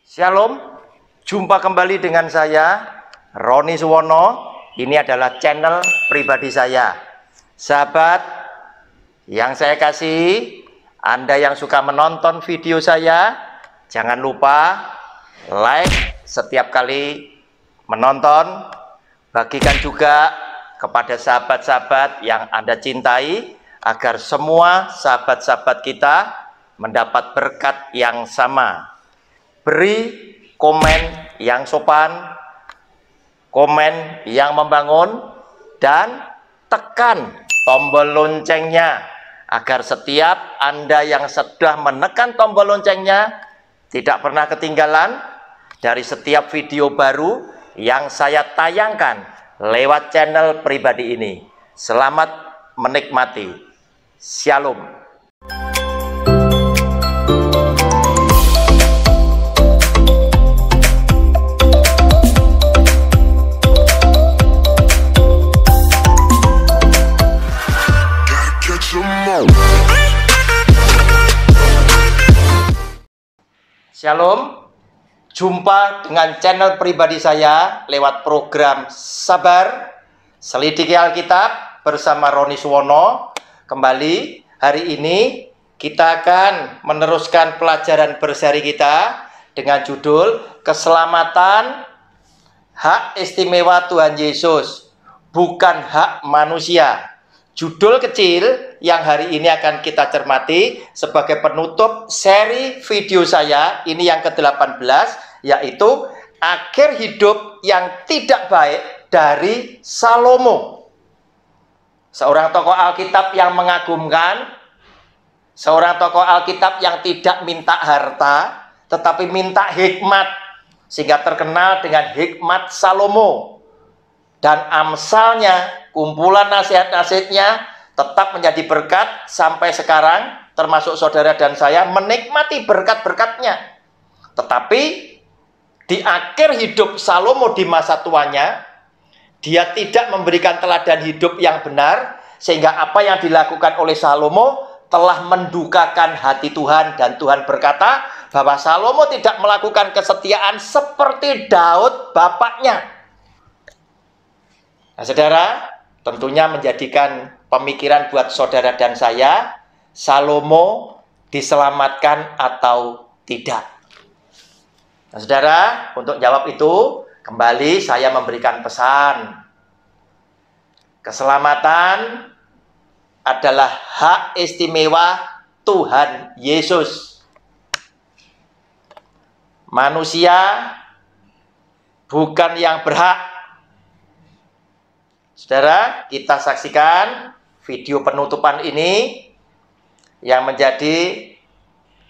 Shalom, jumpa kembali dengan saya Roni Suwono. Ini adalah channel pribadi saya. Sahabat yang saya kasih, Anda yang suka menonton video saya, jangan lupa like setiap kali menonton. Bagikan juga kepada sahabat-sahabat yang Anda cintai, agar semua sahabat-sahabat kita mendapat berkat yang sama. Beri komen yang sopan, komen yang membangun, dan tekan tombol loncengnya agar setiap Anda yang sudah menekan tombol loncengnya tidak pernah ketinggalan dari setiap video baru yang saya tayangkan lewat channel pribadi ini. Selamat menikmati. Shalom. Shalom, jumpa dengan channel pribadi saya lewat program Sabar Selidiki Alkitab bersama Roni Suwono. Kembali hari ini kita akan meneruskan pelajaran berseri kita dengan judul Keselamatan Hak Istimewa Tuhan Yesus, bukan hak manusia. Judul kecil yang hari ini akan kita cermati sebagai penutup seri video saya, ini yang ke-18, yaitu Akhir Hidup yang Tidak Baik dari Salomo. Seorang tokoh Alkitab yang mengagumkan, seorang tokoh Alkitab yang tidak minta harta, tetapi minta hikmat, sehingga terkenal dengan hikmat Salomo. Dan amsalnya, kumpulan nasihat-nasihatnya tetap menjadi berkat sampai sekarang, termasuk saudara dan saya menikmati berkat-berkatnya. Tetapi di akhir hidup Salomo di masa tuanya, dia tidak memberikan teladan hidup yang benar, sehingga apa yang dilakukan oleh Salomo telah mendukakan hati Tuhan, dan Tuhan berkata bahwa Salomo tidak melakukan kesetiaan seperti Daud bapaknya. Nah, saudara, tentunya menjadikan pemikiran buat saudara dan saya, Salomo diselamatkan atau tidak. Nah, saudara, untuk jawab itu, kembali saya memberikan pesan. Keselamatan adalah hak istimewa Tuhan Yesus. Manusia bukan yang berhak. Saudara, kita saksikan video penutupan ini yang menjadi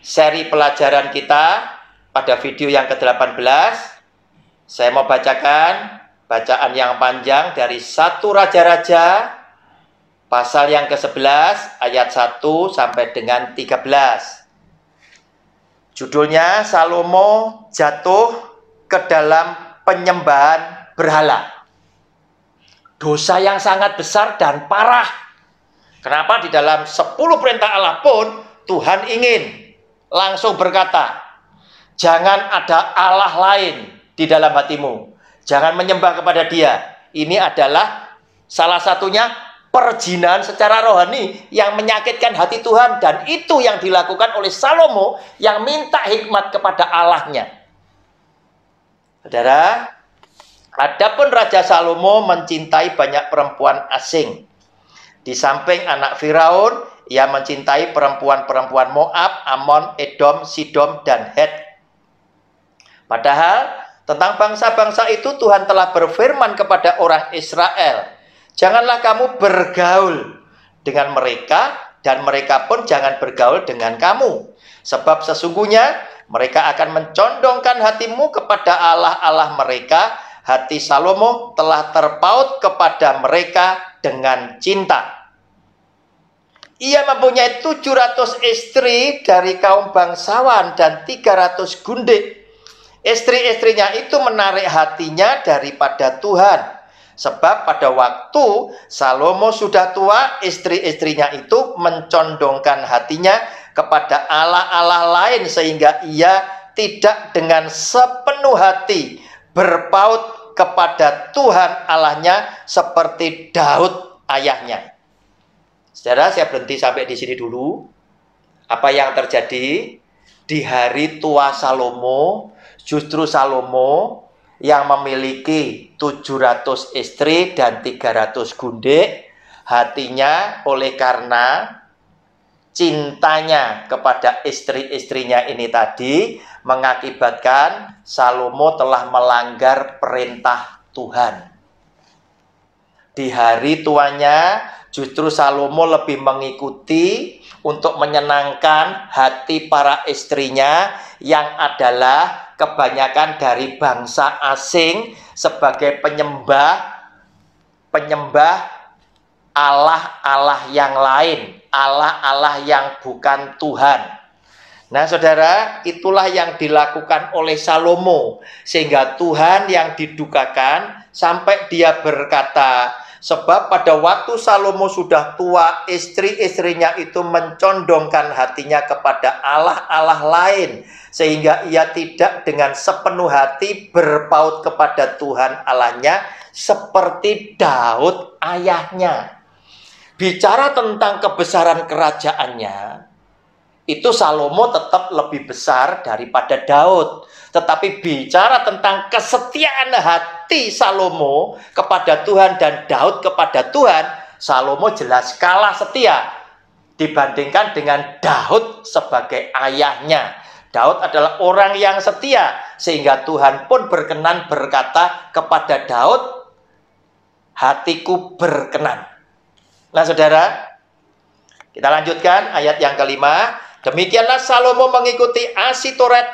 seri pelajaran kita pada video yang ke-18. Saya mau bacakan bacaan yang panjang dari 1 Raja-Raja pasal yang ke-11 ayat 1 sampai dengan 13. Judulnya Salomo jatuh ke dalam penyembahan berhala. Dosa yang sangat besar dan parah. Kenapa di dalam 10 perintah Allah pun Tuhan ingin langsung berkata, jangan ada Allah lain di dalam hatimu. Jangan menyembah kepada dia. Ini adalah salah satunya perzinahan secara rohani yang menyakitkan hati Tuhan. Dan itu yang dilakukan oleh Salomo yang minta hikmat kepada Allahnya. Saudara, adapun Raja Salomo mencintai banyak perempuan asing. Di samping anak Firaun, ia mencintai perempuan-perempuan Moab, Amon, Edom, Sidom, dan Het. Padahal tentang bangsa-bangsa itu Tuhan telah berfirman kepada orang Israel, janganlah kamu bergaul dengan mereka, dan mereka pun jangan bergaul dengan kamu. Sebab sesungguhnya mereka akan mencondongkan hatimu kepada Allah-Allah mereka. Hati Salomo telah terpaut kepada mereka dengan cinta. Ia mempunyai 700 istri dari kaum bangsawan dan 300 gundik. Istri-istrinya itu menarik hatinya daripada Tuhan. Sebab pada waktu Salomo sudah tua, istri-istrinya itu mencondongkan hatinya kepada Allah-Allah lain, sehingga ia tidak dengan sepenuh hati berpaut kepada Tuhan Allahnya seperti Daud ayahnya. Saudara, saya berhenti sampai di sini dulu. Apa yang terjadi di hari tua Salomo, justru Salomo yang memiliki 700 istri dan 300 gundik, hatinya oleh karena cintanya kepada istri-istrinya ini tadi mengakibatkan Salomo telah melanggar perintah Tuhan. Di hari tuanya justru Salomo lebih mengikuti untuk menyenangkan hati para istrinya yang adalah kebanyakan dari bangsa asing sebagai penyembah Allah-Allah yang lain, Allah-Allah yang bukan Tuhan. Nah, saudara, itulah yang dilakukan oleh Salomo, sehingga Tuhan yang didukakan sampai dia berkata, sebab pada waktu Salomo sudah tua, istri-istrinya itu mencondongkan hatinya kepada Allah-Allah lain, sehingga ia tidak dengan sepenuh hati berpaut kepada Tuhan Allahnya seperti Daud ayahnya. Bicara tentang kebesaran kerajaannya, itu Salomo tetap lebih besar daripada Daud. Tetapi bicara tentang kesetiaan hati Salomo kepada Tuhan dan Daud kepada Tuhan, Salomo jelas kalah setia dibandingkan dengan Daud sebagai ayahnya. Daud adalah orang yang setia, sehingga Tuhan pun berkenan berkata kepada Daud, hatiku berkenan. Nah, saudara, kita lanjutkan ayat yang kelima. Demikianlah Salomo mengikuti Asitoret,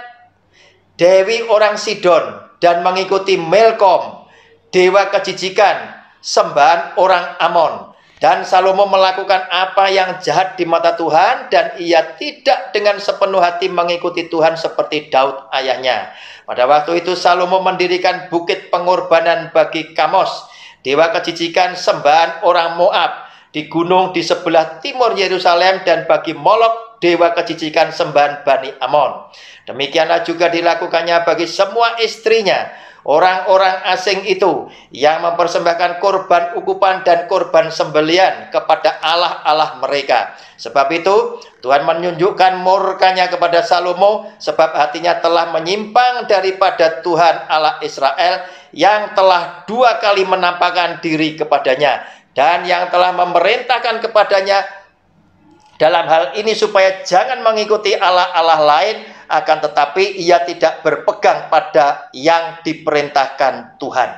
dewi orang Sidon, dan mengikuti Melkom, dewa kejijikan, sembahan orang Amon. Dan Salomo melakukan apa yang jahat di mata Tuhan, dan ia tidak dengan sepenuh hati mengikuti Tuhan seperti Daud ayahnya. Pada waktu itu Salomo mendirikan bukit pengorbanan bagi Kamos, dewa kejijikan sembahan orang Moab, di gunung di sebelah timur Yerusalem, dan bagi Molok, dewa kejijikan sembahan Bani Amon. Demikianlah juga dilakukannya bagi semua istrinya, orang-orang asing itu yang mempersembahkan korban ukupan dan korban sembelian kepada Allah-Allah mereka. Sebab itu Tuhan menunjukkan murkanya kepada Salomo, sebab hatinya telah menyimpang daripada Tuhan Allah Israel, yang telah 2 kali menampakkan diri kepadanya, dan yang telah memerintahkan kepadanya dalam hal ini supaya jangan mengikuti Allah-Allah lain, akan tetapi ia tidak berpegang pada yang diperintahkan Tuhan.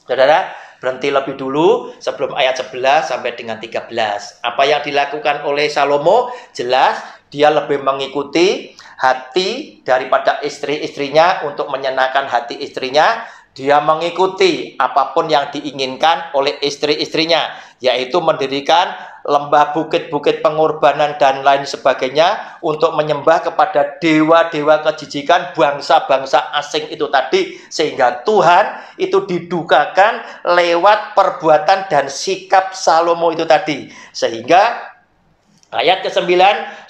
Saudara, berhenti lebih dulu sebelum ayat 11 sampai dengan 13. Apa yang dilakukan oleh Salomo? Jelas dia lebih mengikuti hati daripada istri-istrinya untuk menyenangkan hati istrinya. Dia mengikuti apapun yang diinginkan oleh istri-istrinya, yaitu mendirikan lembah, bukit-bukit pengorbanan dan lain sebagainya untuk menyembah kepada dewa-dewa kejijikan bangsa-bangsa asing itu tadi, sehingga Tuhan itu didukakan lewat perbuatan dan sikap Salomo itu tadi. Sehingga ayat ke-9,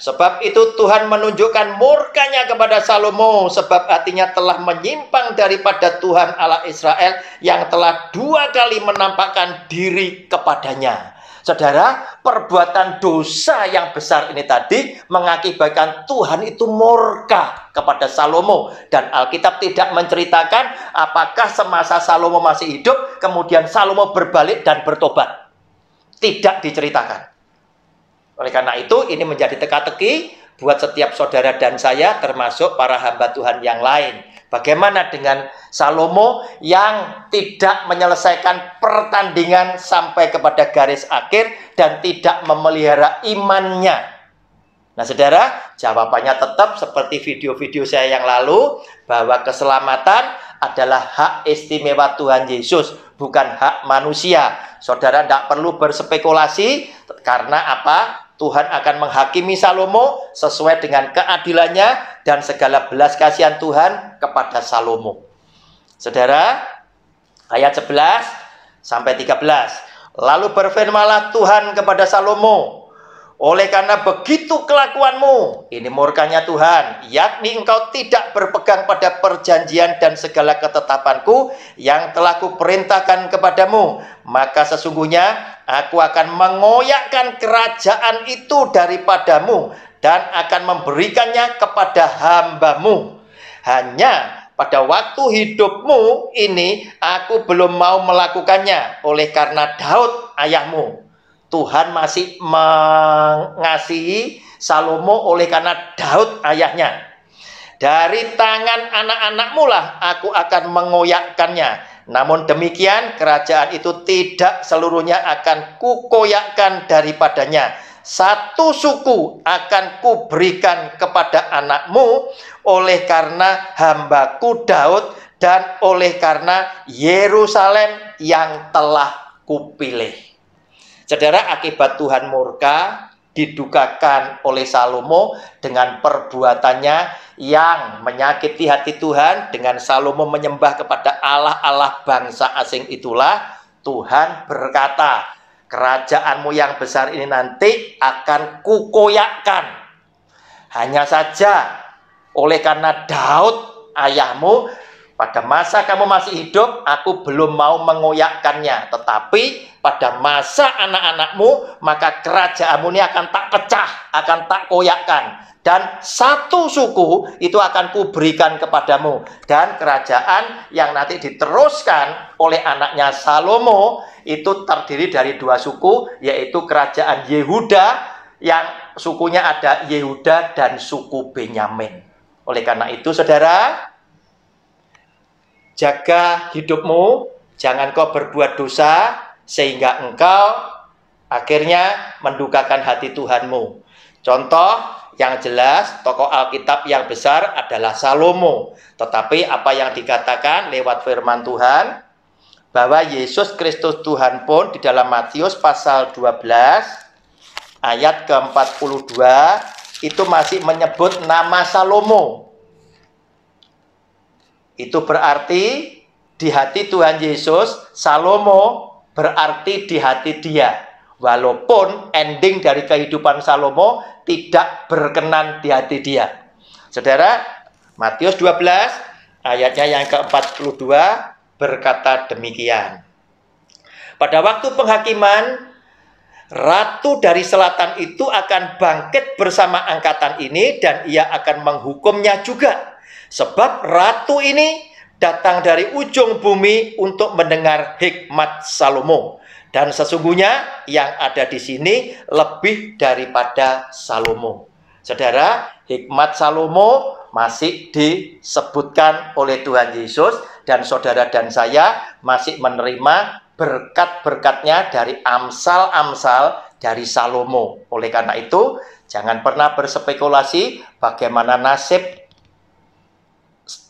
sebab itu Tuhan menunjukkan murkanya kepada Salomo, sebab hatinya telah menyimpang daripada Tuhan Allah Israel, yang telah 2 kali menampakkan diri kepadanya. Saudara, perbuatan dosa yang besar ini tadi mengakibatkan Tuhan itu murka kepada Salomo. Dan Alkitab tidak menceritakan apakah semasa Salomo masih hidup, kemudian Salomo berbalik dan bertobat. Tidak diceritakan. Oleh karena itu, ini menjadi teka-teki buat setiap saudara dan saya, termasuk para hamba Tuhan yang lain. Bagaimana dengan Salomo yang tidak menyelesaikan pertandingan sampai kepada garis akhir dan tidak memelihara imannya? Nah, saudara, jawabannya tetap seperti video-video saya yang lalu, bahwa keselamatan adalah hak istimewa Tuhan Yesus, bukan hak manusia. Saudara tidak perlu berspekulasi, karena apa? Tuhan akan menghakimi Salomo sesuai dengan keadilannya dan segala belas kasihan Tuhan kepada Salomo. Saudara, ayat 11 sampai 13. Lalu berfirmanlah Tuhan kepada Salomo, Oleh karena begitu kelakuanmu, ini murkanya Tuhan, yakni engkau tidak berpegang pada perjanjian dan segala ketetapanku yang telah kuperintahkan kepadamu, maka sesungguhnya aku akan mengoyakkan kerajaan itu daripadamu dan akan memberikannya kepada hambamu. Hanya pada waktu hidupmu ini aku belum mau melakukannya, oleh karena Daud ayahmu. Tuhan masih mengasihi Salomo oleh karena Daud ayahnya. Dari tangan anak-anakmu lah aku akan mengoyakkannya. Namun demikian kerajaan itu tidak seluruhnya akan kukoyakkan daripadanya. Satu suku akan kuberikan kepada anakmu oleh karena hambaku Daud dan oleh karena Yerusalem yang telah kupilih. Saudara, akibat Tuhan murka didukakan oleh Salomo dengan perbuatannya yang menyakiti hati Tuhan. Dengan Salomo menyembah kepada Allah-Allah bangsa asing itulah Tuhan berkata, kerajaanmu yang besar ini nanti akan kukoyakkan. Hanya saja oleh karena Daud ayahmu pada masa kamu masih hidup, aku belum mau mengoyakkannya. Tetapi pada masa anak-anakmu, maka kerajaanmu ini akan tak pecah, akan tak koyakkan. Dan satu suku itu akan kuberikan kepadamu. Dan kerajaan yang nanti diteruskan oleh anaknya Salomo, itu terdiri dari dua suku, yaitu kerajaan Yehuda, yang sukunya ada Yehuda dan suku Benyamin. Oleh karena itu, saudara, jaga hidupmu, jangan kau berbuat dosa, sehingga engkau akhirnya mendukakan hati Tuhanmu. Contoh yang jelas, tokoh Alkitab yang besar adalah Salomo. Tetapi apa yang dikatakan lewat firman Tuhan, bahwa Yesus Kristus Tuhan pun di dalam Matius pasal 12, ayat ke-42, itu masih menyebut nama Salomo. Itu berarti di hati Tuhan Yesus, Salomo berarti di hati dia. Walaupun ending dari kehidupan Salomo tidak berkenan di hati dia. Saudara, Matius 12 ayatnya yang ke-42 berkata demikian. Pada waktu penghakiman, ratu dari selatan itu akan bangkit bersama angkatan ini dan ia akan menghukumnya juga. Sebab ratu ini datang dari ujung bumi untuk mendengar hikmat Salomo. Dan sesungguhnya yang ada di sini lebih daripada Salomo. Saudara, hikmat Salomo masih disebutkan oleh Tuhan Yesus. Dan saudara dan saya masih menerima berkat-berkatnya dari amsal-amsal dari Salomo. Oleh karena itu, jangan pernah berspekulasi bagaimana nasib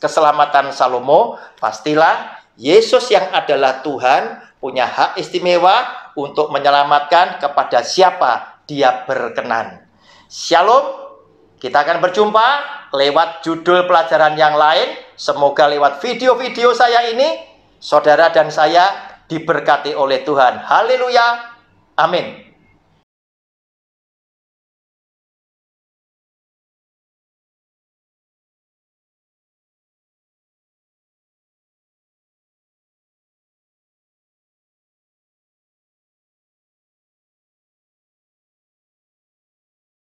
keselamatan Salomo. Pastilah Yesus yang adalah Tuhan punya hak istimewa untuk menyelamatkan kepada siapa dia berkenan. Shalom, kita akan berjumpa lewat judul pelajaran yang lain. Semoga lewat video-video saya ini, saudara dan saya diberkati oleh Tuhan. Haleluya, amin.